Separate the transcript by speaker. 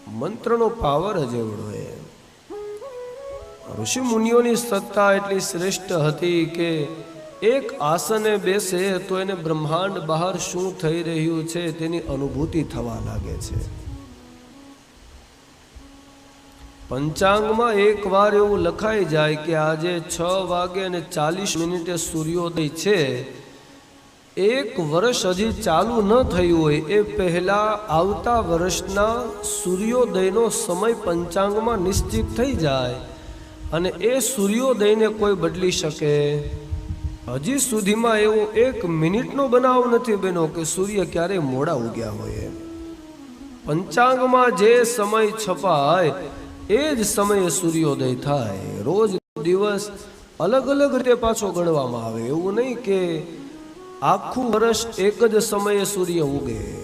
Speaker 1: મંત્રનો પાવર જ એવડો એ. ઋષિ મુનિઓની સત્તા એટલી શ્રેષ્ઠ હતી કે એક આસને બેસે તો એને બ્રહ્માંડ બહાર શું થઈ રહ્યું છે તેની અનુભૂતિ થવા લાગે છે. પંચાંગમાં એક વાર એવું લખાઈ જાય કે આજે 6:40 સૂર્યોદય છે. એક વર્ષ હજી ચાલુ ન થયું હોય એ પહેલા આવતા વર્ષના સૂર્યોદયનો સમય પંચાંગમાં નિશ્ચિત થઈ જાય અને એ સૂર્યોદયને કોઈ બદલી શકે? હજી સુધીમાં એવો 1 મિનિટનો બનાવ નથી બન્યો કે સૂર્ય ક્યારેય મોડા ઉગ્યા હોય. પંચાંગમાં જે સમય છપાય એ જ સમયે સૂર્યોદય થાય. રોજ દિવસ અલગ અલગ રીતે પાછો ગણવામાં આવે. એવું નહીં કે આખું વર્ષ એક જ સમયે સૂર્ય ઉગે.